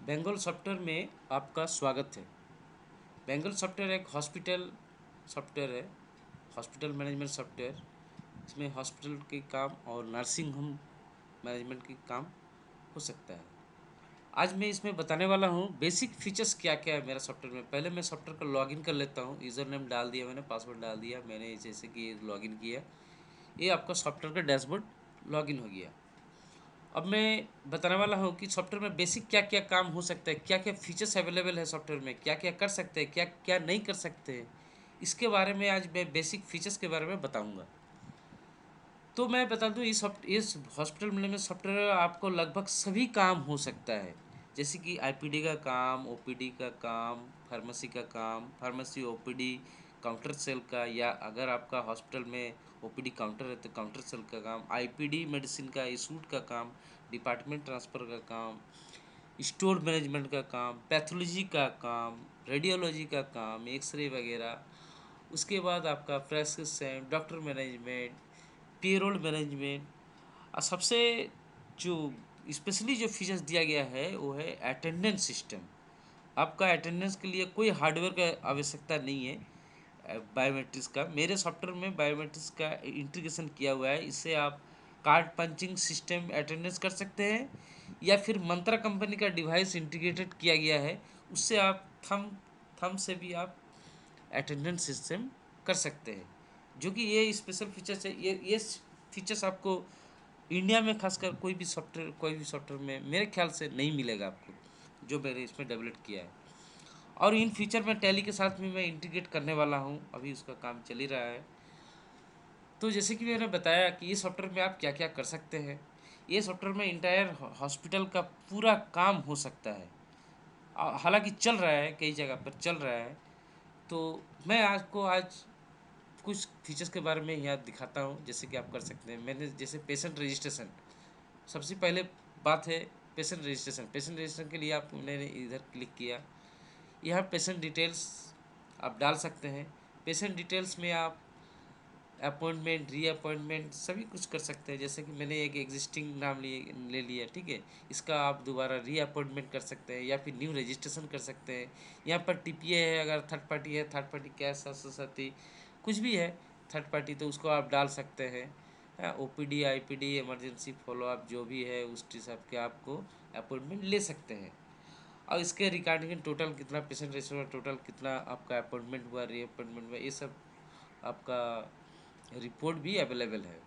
Bengal software में आपका स्वागत है। बेंगल सॉफ्टवेयर एक हॉस्पिटल सॉफ्टवेयर है, हॉस्पिटल मैनेजमेंट सॉफ्टवेयर। इसमें हॉस्पिटल के काम और नर्सिंग होम मैनेजमेंट के काम हो सकता है। आज मैं इसमें बताने वाला हूँ बेसिक फीचर्स क्या क्या है मेरा सॉफ्टवेयर में। पहले मैं सॉफ्टवेयर का लॉगिन कर लेता हूँ। यूज़र नेम डाल दिया मैंने, पासवर्ड डाल दिया मैंने, जैसे कि लॉगिन किया। ये आपका सॉफ्टवेयर का डैशबोर्ड लॉगिन हो गया। अब मैं बताने वाला हूँ कि सॉफ्टवेयर में बेसिक क्या क्या काम हो सकता है, क्या क्या फीचर्स अवेलेबल है सॉफ्टवेयर में, क्या क्या कर सकते हैं, क्या क्या नहीं कर सकते हैं। इसके बारे में आज मैं बेसिक फीचर्स के बारे में बताऊँगा। तो मैं बता दूँ इस हॉस्पिटल में सॉफ्टवेयर आपको लगभग सभी काम हो सकता है। जैसे कि आईपीडी का काम, ओपीडी का काम, फार्मेसी का काम, फार्मेसी ओपीडी, काउंटर सेल का, या अगर आपका हॉस्पिटल में ओपीडी काउंटर है तो काउंटर सेल का काम, आईपीडी मेडिसिन का इशूट का काम, डिपार्टमेंट ट्रांसफ़र का काम, स्टोर मैनेजमेंट का काम, पैथोलॉजी का काम, रेडियोलॉजी का काम, एक्सरे वगैरह। उसके बाद आपका prescription, doctor management, payroll management, और सबसे जो स्पेशली जो फीचर्स दिया गया है वो है अटेंडेंस सिस्टम। आपका अटेंडेंस के लिए कोई हार्डवेयर का आवश्यकता नहीं है। बायोमेट्रिक्स का, मेरे सॉफ्टवेयर में बायोमेट्रिक्स का इंटीग्रेशन किया हुआ है। इससे आप कार्ड पंचिंग सिस्टम अटेंडेंस कर सकते हैं, या फिर मंत्रा कंपनी का डिवाइस इंटीग्रेटेड किया गया है, उससे आप थम से भी आप अटेंडेंस सिस्टम कर सकते हैं। जो कि ये स्पेशल फीचर्स है, ये फीचर्स आपको इंडिया में खासकर कोई भी सॉफ्टवेयर में मेरे ख्याल से नहीं मिलेगा आपको, जो मैंने इसमें डेवलप किया है। और इन फीचर में टैली के साथ में मैं इंटीग्रेट करने वाला हूँ, अभी उसका काम चल ही रहा है। तो जैसे कि मैंने बताया कि ये सॉफ्टवेयर में आप क्या क्या कर सकते हैं। ये सॉफ्टवेयर में इंटायर हॉस्पिटल का पूरा काम हो सकता है। हालांकि चल रहा है, कई जगह पर चल रहा है। तो मैं आपको आज कुछ फीचर्स के बारे में यहाँ दिखाता हूँ, जैसे कि आप कर सकते हैं। मैंने जैसे पेशेंट रजिस्ट्रेशन, सबसे पहले बात है पेशेंट रजिस्ट्रेशन। पेशेंट रजिस्ट्रेशन के लिए आप मैंने इधर क्लिक किया, यहाँ पेशेंट डिटेल्स आप डाल सकते हैं। पेशेंट डिटेल्स में आप अपॉइंटमेंट, रीअपॉइंटमेंट सभी कुछ कर सकते हैं। जैसे कि मैंने एक एग्जिस्टिंग नाम ले लिया, ठीक है। इसका आप दोबारा रीअपॉइंटमेंट कर सकते हैं, या फिर न्यू रजिस्ट्रेशन कर सकते हैं। यहाँ पर टीपीए है, अगर थर्ड पार्टी है, थर्ड पार्टी कैश साथी कुछ भी है थर्ड पार्टी, तो उसको आप डाल सकते हैं। ओपीडी, आईपीडी, इमरजेंसी फॉलोअप जो भी है उस हिसाब के आपको अपॉइंटमेंट ले सकते हैं। और इसके रिगार्डिंग टोटल कितना पेशेंट रजिस्टर हुआ, टोटल कितना आपका अपॉइंटमेंट हुआ, रीअपॉइंटमेंट हुआ, ये सब आपका रिपोर्ट भी अवेलेबल है।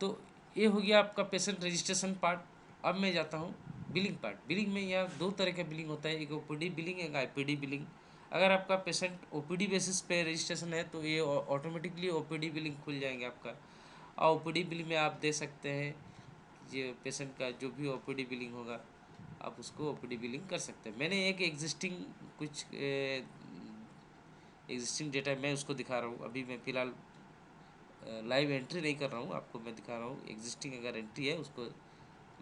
तो ये हो गया आपका पेशेंट रजिस्ट्रेशन पार्ट। अब मैं जाता हूँ बिलिंग पार्ट। बिलिंग में यहाँ दो तरह का बिलिंग होता है, एक ओपीडी बिलिंग, एक आईपीडी बिलिंग। अगर आपका पेशेंट ओपीडी बेसिस पे रजिस्ट्रेशन है तो ये ऑटोमेटिकली ओपीडी बिलिंग खुल जाएंगे आपका। और ओपीडी बिलिंग में आप दे सकते हैं ये पेशेंट का जो भी ओपीडी बिलिंग होगा, आप उसको ओपीडी बिलिंग कर सकते हैं। मैंने एक एग्जिस्टिंग कुछ एग्जिस्टिंग डेटा मैं उसको दिखा रहा हूँ। अभी मैं फ़िलहाल लाइव एंट्री नहीं कर रहा हूँ, आपको मैं दिखा रहा हूँ एग्जिस्टिंग अगर एंट्री है उसको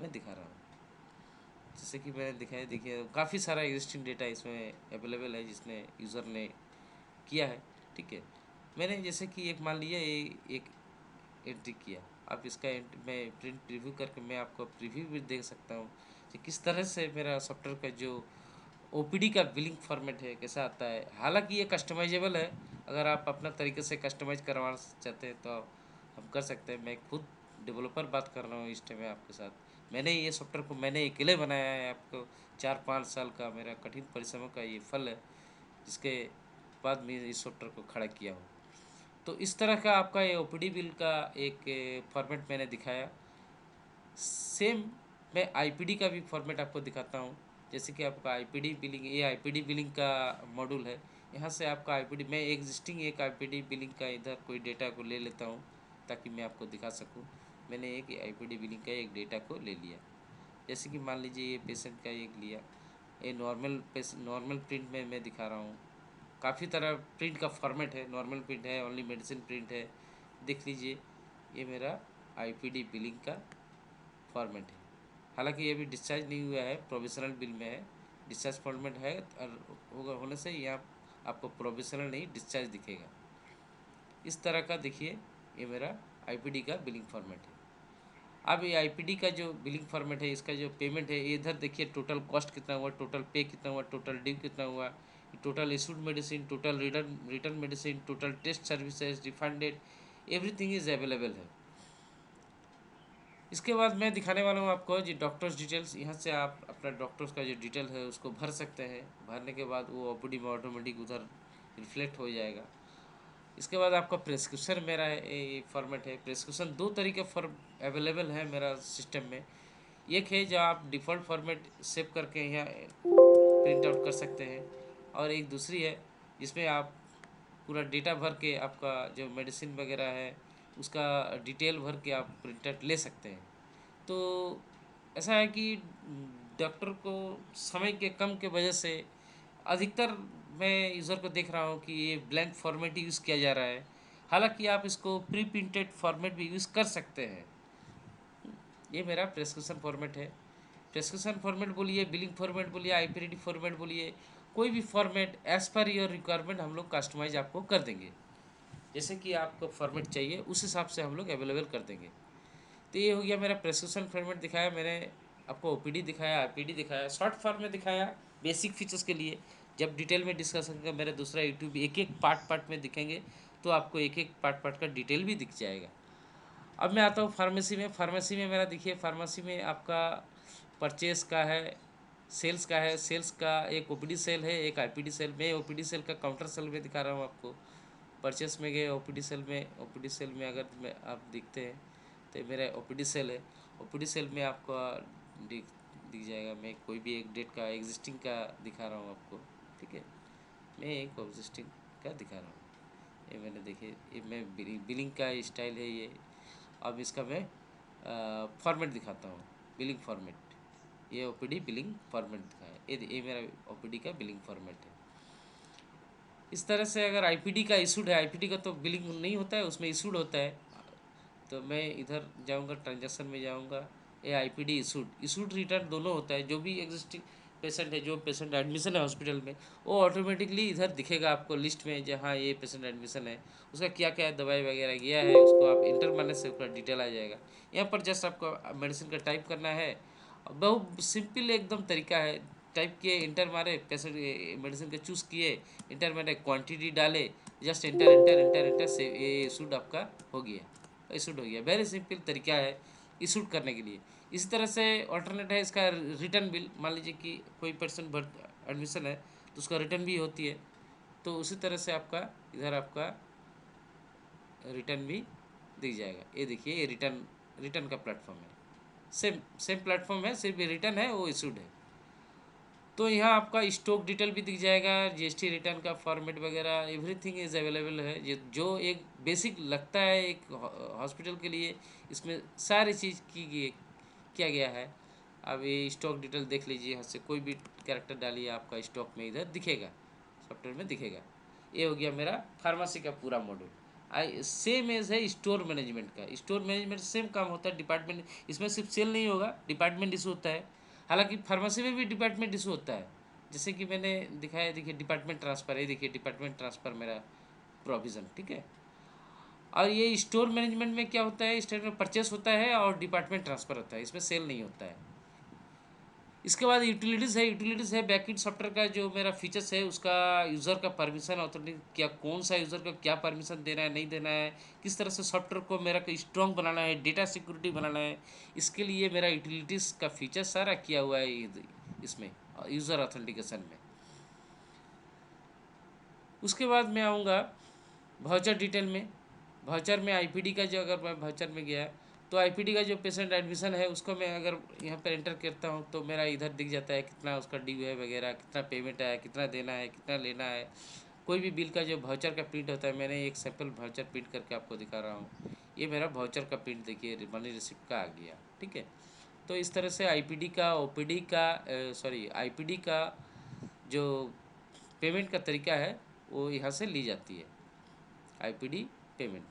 मैं दिखा रहा हूँ। जैसे कि मैंने दिखाया, देखिए काफ़ी सारा एग्जिस्टिंग डेटा इसमें अवेलेबल है जिसने यूज़र ने किया है, ठीक है। मैंने जैसे कि एक मान लिया एक एंट्री किया। आप इसका मैं प्रिंट प्रीव्यू करके मैं आपको प्रीव्यू भी देख सकता हूँ कि किस तरह से मेरा सॉफ्टवेयर का जो ओपीडी का बिलिंग फॉर्मेट है कैसा आता है। हालांकि ये कस्टमाइजेबल है, अगर आप अपना तरीके से कस्टमाइज करवा चाहते हैं तो हम कर सकते हैं। मैं खुद डेवलपर बात कर रहा हूँ इस टाइम में आपके साथ। मैंने ये सॉफ्टवेयर को मैंने अकेले बनाया है। आपको 4-5 साल का मेरा कठिन परिश्रम का ये फल है, जिसके बाद मैं इस सॉफ्टवेयर को खड़ा किया हूँ। तो इस तरह का आपका ये ओपीडी बिल का एक फॉर्मेट मैंने दिखाया। सेम मैं आईपीडी का भी फॉर्मेट आपको दिखाता हूँ। जैसे कि आपका आईपीडी बिलिंग, ये आईपीडी बिलिंग का मॉड्यूल है। यहाँ से आपका आईपीडी, मैं एग्जिस्टिंग एक आईपीडी बिलिंग का इधर कोई डेटा को ले लेता हूँ ताकि मैं आपको दिखा सकूँ। मैंने एक आईपीडी बिलिंग का एक डेटा को ले लिया। जैसे कि मान लीजिए ये पेशेंट का एक लिया, ये नॉर्मल प्रिंट में मैं दिखा रहा हूँ। काफ़ी तरह प्रिंट का फॉर्मेट है, नॉर्मल प्रिंट है, ओनली मेडिसिन प्रिंट है। देख लीजिए ये मेरा आईपीडी बिलिंग का फॉर्मेट है। हालांकि ये भी डिस्चार्ज नहीं हुआ है, प्रोविजनल बिल में है। डिस्चार्ज फॉर्मेट है और होगा होने से यहाँ आपको प्रोविजनल नहीं डिस्चार्ज दिखेगा। इस तरह का देखिए ये मेरा आईपीडी का बिलिंग फॉर्मेट है। अब ये आईपीडी का जो बिलिंग फॉर्मेट है, इसका जो पेमेंट है, ये इधर देखिए टोटल कॉस्ट कितना हुआ, टोटल पे कितना हुआ, टोटल ड्यू कितना हुआ, total issued medicine, total return return medicine, total test services, refunded, everything is available है। इसके बाद मैं दिखाने वाला हूँ आपको जी डॉक्टर्स डिटेल्स। यहाँ से आप अपना डॉक्टर्स का जो डिटेल है उसको भर सकते हैं। भरने के बाद वो ओपीडी में ऑटोमेटिक उधर रिफ्लेक्ट हो जाएगा। इसके बाद आपका प्रेस्क्रिप्शन, मेरा ये फॉर्मेट है। प्रेस्क्रिप्शन दो तरीके फॉर्म अवेलेबल है मेरा सिस्टम में। एक है जो आप डिफ़ॉल्ट फॉर्मेट सेव करके यहाँ प्रिंट आउट कर सकते हैं, और एक दूसरी है जिसमें आप पूरा डेटा भर के आपका जो मेडिसिन वगैरह है उसका डिटेल भर के आप प्रिंट आउट ले सकते हैं। तो ऐसा है कि डॉक्टर को समय के कम के वजह से अधिकतर मैं यूज़र को देख रहा हूँ कि ये ब्लैंक फॉर्मेट यूज़ किया जा रहा है। हालांकि आप इसको प्री प्रिंटेड फॉर्मेट भी यूज़ कर सकते हैं। ये मेरा प्रेस्क्रिप्शन फॉर्मेट है। प्रेस्क्रिप्शन फॉर्मेट बोलिए, बिलिंग फॉर्मेट बोलिए, आईपीडी फॉर्मेट बोलिए, कोई भी format as per your requirement हम लोग कस्टमाइज आपको कर देंगे। जैसे कि आपको फॉर्मेट चाहिए उस हिसाब से हम लोग अवेलेबल कर देंगे। तो ये हो गया मेरा प्रेस्क्रिप्शन फॉर्मेट दिखाया मैंने आपको, ओपीडी दिखाया, आईपीडी दिखाया, शॉर्ट फॉर्म में दिखाया बेसिक फीचर्स के लिए। जब डिटेल में डिस्कस करेंगे मेरा दूसरा यूट्यूब एक एक पार्ट में दिखेंगे, तो आपको एक एक पार्ट का डिटेल भी दिख जाएगा। अब मैं आता हूँ फार्मेसी में। फार्मेसी में मेरा देखिए, फार्मेसी में आपका परचेस का है, सेल्स का है। सेल्स का एक ओपीडी सेल है, एक आईपीडी सेल। मैं ओपीडी सेल का काउंटर सेल में दिखा रहा हूँ आपको। परचेस में गए ओपीडी सेल में, ओपीडी सेल में अगर मैं आप दिखते हैं तो ये मेरा ओपीडी सेल है। ओपीडी सेल में आपको दिख दिख जाएगा। मैं कोई भी एक डेट का एग्जिस्टिंग का दिखा रहा हूँ आपको, ठीक है। मैं एक एग्जिस्टिंग का दिखा रहा हूँ। ये मैंने देखिए, ये मैं बिलिंग का स्टाइल है ये। अब इसका मैं फॉर्मेट दिखाता हूँ, बिलिंग फॉर्मेट। ये ओपीडी बिलिंग फॉर्मेट दिखाया, ये मेरा ओपीडी का बिलिंग फॉर्मेट है। इस तरह से अगर आईपीडी का इशूड है, आईपीडी का तो बिलिंग नहीं होता है, उसमें इशूड होता है। तो मैं इधर जाऊंगा, ट्रांजैक्शन में जाऊंगा, ये आईपीडी इशूड, इशूड रिटर्न दोनों होता है। जो भी एग्जिस्टिंग पेशेंट है, जो पेशेंट एडमिशन है हॉस्पिटल में, वो ऑटोमेटिकली इधर दिखेगा आपको लिस्ट में, जहाँ ये पेशेंट एडमिशन है, उसका क्या क्या दवाई वगैरह गया है, उसको आप इंटर मारने से उसका डिटेल आ जाएगा। यहाँ पर जस्ट आपको मेडिसिन का टाइप करना है। बहुत सिंपल एकदम तरीका है। टाइप किए, इंटर मारे, पेशेंट मेडिसिन के चूज़ किए, इंटर मारे, क्वांटिटी डाले, just inter inter inter inter से ये इशूड आपका हो गया, इशूड हो गया। वेरी सिंपल तरीका है इशूड करने के लिए। इसी तरह से ऑल्टरनेट है इसका रिटर्न बिल। मान लीजिए कि कोई पर्सन भर्त एडमिशन है तो उसका रिटर्न भी होती है, तो उसी तरह से आपका इधर आपका रिटर्न भी दिख जाएगा। ये देखिए, ये रिटर्न रिटर्न का प्लेटफॉर्म है। सेम सेम प्लेटफॉर्म है, सिर्फ ये रिटर्न है वो इशूड है। तो यहाँ आपका स्टॉक डिटेल भी दिख जाएगा, जीएसटी रिटर्न का फॉर्मेट वगैरह, एवरीथिंग इज़ अवेलेबल है। जो एक बेसिक लगता है एक हॉस्पिटल के लिए, इसमें सारी चीज़ किया गया है। अब ये स्टॉक डिटेल देख लीजिए, यहाँ से कोई भी कैरेक्टर डालिए, आपका स्टॉक में इधर दिखेगा, सॉफ्टवेयर में दिखेगा। ये हो गया मेरा फार्मेसी का पूरा मॉड्यूल। सेम एज है स्टोर मैनेजमेंट का। स्टोर मैनेजमेंट सेम काम होता है, डिपार्टमेंट। इसमें सिर्फ सेल नहीं होगा, डिपार्टमेंट इशू होता है। हालांकि फार्मेसी में भी डिपार्टमेंट इशू होता है, जैसे कि मैंने दिखाया, देखिए डिपार्टमेंट ट्रांसफ़र है, देखिए डिपार्टमेंट ट्रांसफ़र मेरा प्रोविज़न, ठीक है। और ये स्टोर मैनेजमेंट में क्या होता है, स्टोर में परचेस होता है और डिपार्टमेंट ट्रांसफ़र होता है, इसमें सेल नहीं होता है। इसके बाद यूटिलिटीज़ है। यूटिलिटीज़ है बैकएंड सॉफ्टवेयर का जो मेरा फीचर्स है, उसका यूज़र का परमिशन अथॉरिटी, क्या कौन सा यूज़र को क्या परमिशन देना है, नहीं देना है, किस तरह से सॉफ्टवेयर को मेरा स्ट्रॉन्ग बनाना है, डेटा सिक्योरिटी बनाना है, इसके लिए मेरा यूटिलिटीज़ का फीचर सारा किया हुआ है इसमें यूज़र ऑथेंटिकेशन में। उसके बाद मैं आऊँगा वाउचर डिटेल में। वाउचर में आईपीडी का जो, अगर मैं वाउचर में गया तो आईपीडी का जो पेशेंट एडमिशन है उसको मैं अगर यहाँ पर एंटर करता हूँ तो मेरा इधर दिख जाता है कितना उसका ड्यू है वगैरह, कितना पेमेंट है, कितना देना है, कितना लेना है। कोई भी बिल का जो वाउचर का प्रिंट होता है, मैंने एक सैम्पल वाउचर प्रिंट करके आपको दिखा रहा हूँ। ये मेरा वाउचर का प्रिंट देखिए, मनी रिसिप्ट का आ गया, ठीक है। तो इस तरह से आईपीडी का, ओपीडी का, सॉरी आईपीडी का जो पेमेंट का तरीका है वो यहाँ से ली जाती है, आईपीडी पेमेंट।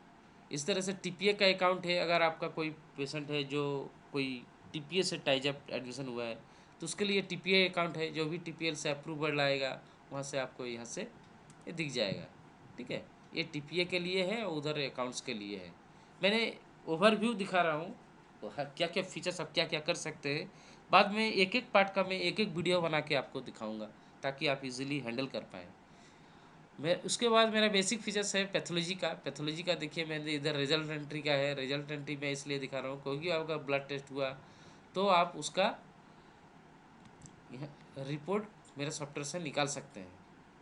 इस तरह से टीपीए का अकाउंट है। अगर आपका कोई पेशेंट है जो कोई टीपीए से टाइजअप एडमिशन हुआ है तो उसके लिए टीपीए अकाउंट है। जो भी टीपीएल से अप्रूवल आएगा वहाँ से आपको यहाँ से ये दिख जाएगा, ठीक है। ये टीपीए के लिए है और उधर अकाउंट्स के लिए है। मैंने ओवरव्यू दिखा रहा हूँ क्या क्या फीचर्स आप क्या क्या कर सकते हैं, बाद में एक एक पार्ट का मैं एक एक वीडियो बना के आपको दिखाऊंगा ताकि आप इजीली हैंडल कर पाएँ। मैं उसके बाद मेरा बेसिक फीचर्स है पैथोलॉजी का देखिए मैंने इधर रिजल्ट एंट्री का है। रिजल्ट एंट्री मैं इसलिए दिखा रहा हूँ क्योंकि आपका ब्लड टेस्ट हुआ तो आप उसका रिपोर्ट मेरे सॉफ्टवेयर से निकाल सकते हैं।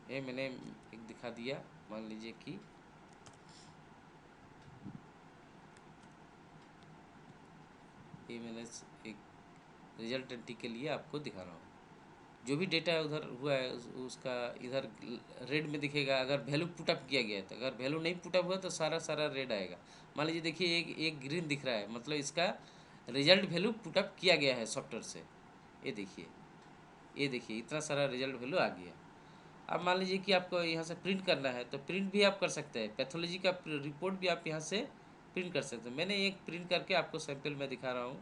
ये मैंने एक दिखा दिया, मान लीजिए कि ये मैंने एक रिजल्ट एंट्री के लिए आपको दिखा रहा हूँ। जो भी डेटा उधर हुआ है उसका इधर रेड में दिखेगा। अगर वैल्यू पुटअप किया गया है तो, अगर वैल्यू नहीं पुटअप हुआ तो सारा सारा रेड आएगा। मान लीजिए देखिए एक एक ग्रीन दिख रहा है, मतलब इसका रिजल्ट वैल्यू पुटअप किया गया है सॉफ्टवेयर से। ये देखिए इतना सारा रिजल्ट वैल्यू आ गया। अब मान लीजिए कि आपको यहाँ से प्रिंट करना है तो प्रिंट भी आप कर सकते हैं। पैथोलॉजी का रिपोर्ट भी आप यहाँ से प्रिंट कर सकते हैं। मैंने एक प्रिंट करके आपको सैंपल में दिखा रहा हूँ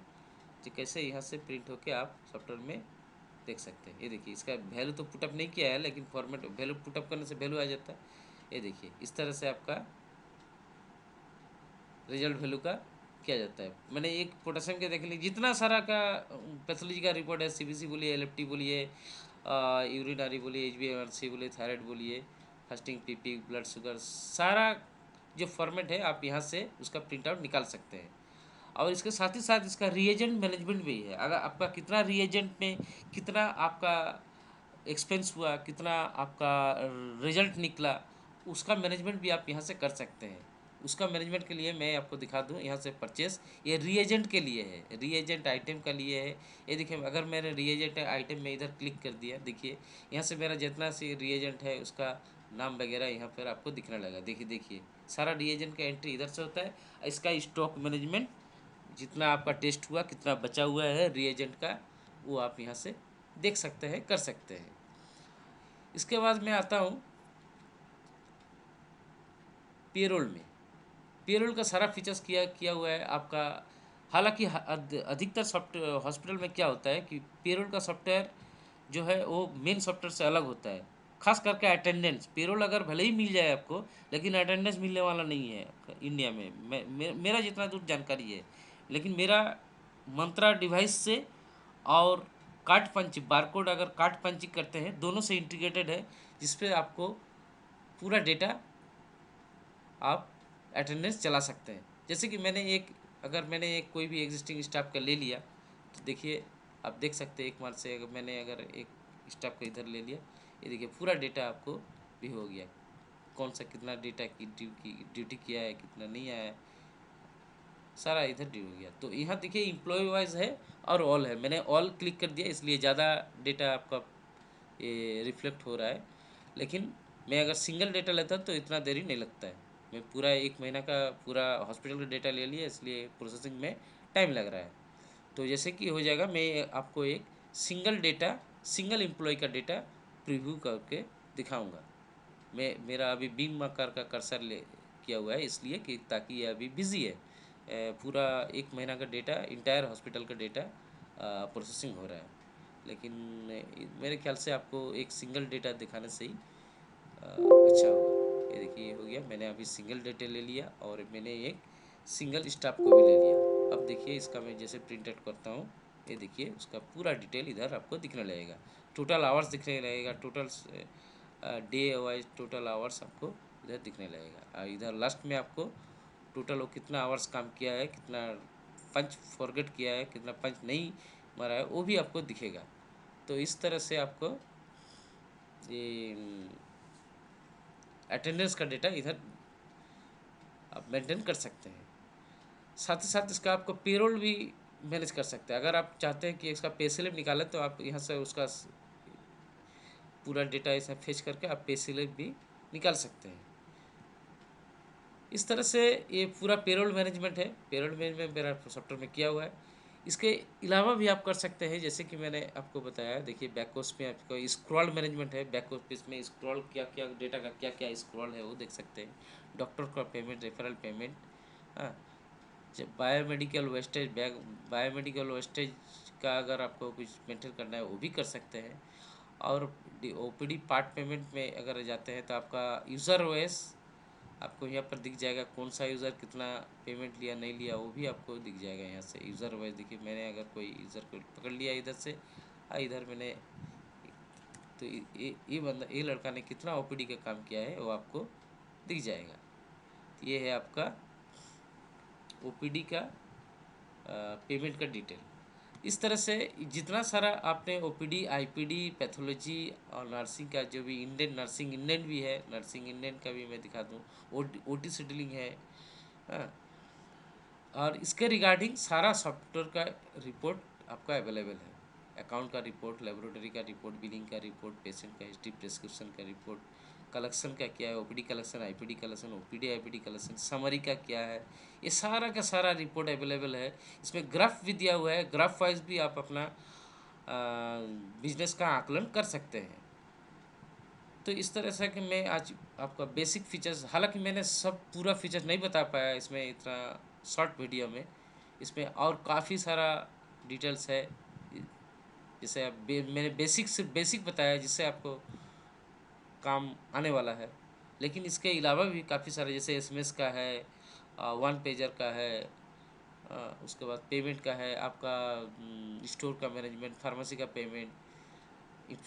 कि कैसे यहाँ से प्रिंट होके आप सॉफ्टवेयर में देख सकते हैं। ये देखिए इसका वैल्यू तो पुटअप नहीं किया है लेकिन फॉर्मेट वैल्यू पुटअप करने से वैल्यू आ जाता है। ये देखिए इस तरह से आपका रिजल्ट वैल्यू का किया जाता है। मैंने एक पोटेशियम के देख लीजिए जितना सारा का पैथोलॉजी का रिपोर्ट है, सीबीसी बोलिए, एलएफटी बोलिए, यूरिनरी बोलिए, एचबीएमआरसी बोलिए, थायराइड बोलिए, फास्टिंग पीपी, ब्लड शुगर, सारा जो फॉर्मेट है आप यहाँ से उसका प्रिंट आउट निकाल सकते हैं। और इसके साथ ही साथ इसका रिएजेंट मैनेजमेंट भी है। अगर आपका कितना रिएजेंट में कितना आपका एक्सपेंस हुआ, कितना आपका रिजल्ट निकला, उसका मैनेजमेंट भी आप यहाँ से कर सकते हैं। उसका मैनेजमेंट के लिए मैं आपको दिखा दूँ यहाँ से परचेस, ये रीएजेंट के लिए है, रीएजेंट आइटम का लिए है। ये देखिए अगर मैंने रीएजेंट आइटम में इधर क्लिक कर दिया, देखिए यहाँ से मेरा जितना सी रीएजेंट है उसका नाम वगैरह यहाँ पर आपको दिखने लगा। देखिए सारा रीएजेंट का एंट्री इधर से होता है। इसका स्टॉक मैनेजमेंट जितना आपका टेस्ट हुआ, कितना बचा हुआ है रीएजेंट का, वो आप यहाँ से देख सकते हैं, कर सकते हैं। इसके बाद मैं आता हूँ पेरोल में। पेरोल का सारा फीचर्स किया किया हुआ है आपका। हालांकि अधिकतर सॉफ्टवेयर हॉस्पिटल में क्या होता है कि पेरोल का सॉफ्टवेयर जो है वो मेन सॉफ्टवेयर से अलग होता है। खास करके अटेंडेंस, पेरोल अगर भले ही मिल जाए आपको लेकिन अटेंडेंस मिलने वाला नहीं है इंडिया में। मेरा जितना दूर जानकारी है, लेकिन मेरा मंत्रा डिवाइस से और कार्ड पंच बारकोड अगर कार्ड पंचिंग करते हैं दोनों से इंटीग्रेटेड है, जिस पे आपको पूरा डेटा आप अटेंडेंस चला सकते हैं। जैसे कि मैंने एक कोई भी एग्जिस्टिंग स्टाफ का ले लिया तो देखिए आप देख सकते हैं एक मार्च से अगर एक स्टाफ का इधर ले लिया, ये देखिए पूरा डेटा आपको भी हो गया। कौन सा कितना डेटा की ड्यूटी किया है, कितना नहीं आया है, सारा इधर ड्यू हो गया। तो यहाँ देखिए इम्प्लॉय वाइज है और ऑल है। मैंने ऑल क्लिक कर दिया इसलिए ज़्यादा डेटा आपका ये रिफ्लेक्ट हो रहा है। लेकिन मैं अगर सिंगल डेटा लेता तो इतना देरी नहीं लगता है। मैं पूरा एक महीना का पूरा हॉस्पिटल का डेटा ले लिया इसलिए प्रोसेसिंग में टाइम लग रहा है। तो जैसे कि हो जाएगा, मैं आपको एक सिंगल एम्प्लॉय का डेटा प्रीव्यू करके दिखाऊंगा। मेरा अभी बीम आकार का कर्सर ले किया हुआ है इसलिए कि ताकि ये अभी बिज़ी है। पूरा एक महीना का डेटा, इंटायर हॉस्पिटल का डेटा प्रोसेसिंग हो रहा है। लेकिन मेरे ख्याल से आपको एक सिंगल डेटा दिखाने से ही अच्छा होगा। ये देखिए ये हो गया, मैंने अभी सिंगल डेटा ले लिया और मैंने एक सिंगल स्टाफ को भी ले लिया। अब देखिए इसका मैं जैसे प्रिंट आउट करता हूँ, ये देखिए उसका पूरा डिटेल इधर आपको दिखने लगेगा। टोटल आवर्स दिखने लगेगा, total day wise total hours आपको इधर दिखने लगेगा। इधर लास्ट में आपको टोटल वो कितना आवर्स काम किया है, कितना पंच फॉरगेट किया है, कितना पंच नहीं मारा है, वो भी आपको दिखेगा। तो इस तरह से आपको ये अटेंडेंस का डेटा इधर आप मेंटेन कर सकते हैं। साथ ही साथ इसका आपको पेरोल भी मैनेज कर सकते हैं। अगर आप चाहते हैं कि इसका पे स्लिप निकालें तो आप यहाँ से उसका पूरा डेटा ऐसा फेच करके आप पे स्लिप भी निकाल सकते हैं। इस तरह से ये पूरा पेरोल मैनेजमेंट है। पेरोल मैनेजमेंट मेरा सॉफ्टवेयर में किया हुआ है। इसके अलावा भी आप कर सकते हैं जैसे कि मैंने आपको बताया। देखिए बैक ऑफिस में आपको स्क्रॉल मैनेजमेंट है। बैक ऑफिस में स्क्रॉल क्या क्या डेटा का क्या क्या स्क्रॉल है वो देख सकते हैं। डॉक्टर का पेमेंट, रेफरल पेमेंट, हाँ, जब बायोमेडिकल वेस्टेज का अगर आपको कुछ मेंटेन करना है वो भी कर सकते हैं। और ओपीडी पार्ट पेमेंट में अगर जाते हैं तो आपका यूज़र ओएस आपको यहाँ पर दिख जाएगा कौन सा यूज़र कितना पेमेंट लिया नहीं लिया, वो भी आपको दिख जाएगा यहाँ से। यूज़र वाइज देखिए, मैंने अगर कोई यूज़र को पकड़ लिया इधर से, इधर मैंने, तो ये बंदा, ये लड़का ने कितना ओपीडी का काम किया है वो आपको दिख जाएगा। तो ये है आपका ओपीडी का पेमेंट का डिटेल। इस तरह से जितना सारा आपने ओपीडी, आईपीडी, पैथोलॉजी और नर्सिंग का जो भी इंडियन नर्सिंग, इंडियन भी है, नर्सिंग इंडियन का भी मैं दिखा दूँ, ओटी शेड्यूलिंग है, हाँ। और इसके रिगार्डिंग सारा सॉफ्टवेयर का रिपोर्ट आपका अवेलेबल है। अकाउंट का रिपोर्ट, लेबोरेटरी का रिपोर्ट, बिलिंग का रिपोर्ट, पेशेंट का हिस्ट्री, प्रिस्क्रिप्शन का रिपोर्ट, कलेक्शन का क्या है, OPD collection, IPD collection, OPD IPD collection, summary का क्या है, ये सारा का सारा रिपोर्ट अवेलेबल है। इसमें ग्राफ भी दिया हुआ है, ग्राफ वाइज भी आप अपना बिजनेस का आकलन कर सकते हैं। तो इस तरह से कि मैं आज आपका बेसिक फीचर्स, हालांकि मैंने सब पूरा फीचर्स नहीं बता पाया इसमें इतना शॉर्ट वीडियो में, इसमें और काफ़ी सारा डिटेल्स है। जैसे मैंने बेसिक सिर्फ बेसिक बताया जिससे आपको काम आने वाला है, लेकिन इसके अलावा भी काफ़ी सारे, जैसे एसएमएस का है, वन पेजर का है, उसके बाद पेमेंट का है, आपका स्टोर का मैनेजमेंट, फार्मेसी का पेमेंट,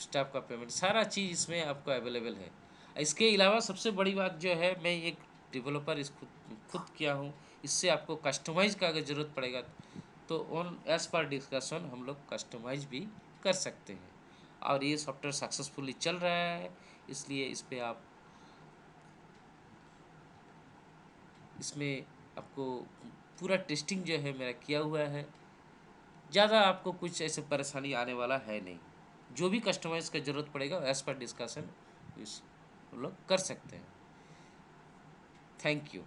स्टाफ का पेमेंट, सारा चीज़ इसमें आपको अवेलेबल है। इसके अलावा सबसे बड़ी बात जो है, मैं एक डेवलपर इस खुद किया हूँ, इससे आपको कस्टमाइज़ का अगर ज़रूरत पड़ेगा तो ऑन एज पर डिस्कशन हम लोग कस्टमाइज भी कर सकते हैं। और ये सॉफ्टवेयर सक्सेसफुली चल रहा है, इसलिए इस पर आप, इसमें आपको पूरा टेस्टिंग जो है मेरा किया हुआ है, ज़्यादा आपको कुछ ऐसे परेशानी आने वाला है नहीं। जो भी कस्टमाइज का ज़रूरत पड़ेगा एज पर डिस्कशन इस लोग कर सकते हैं। Thank you.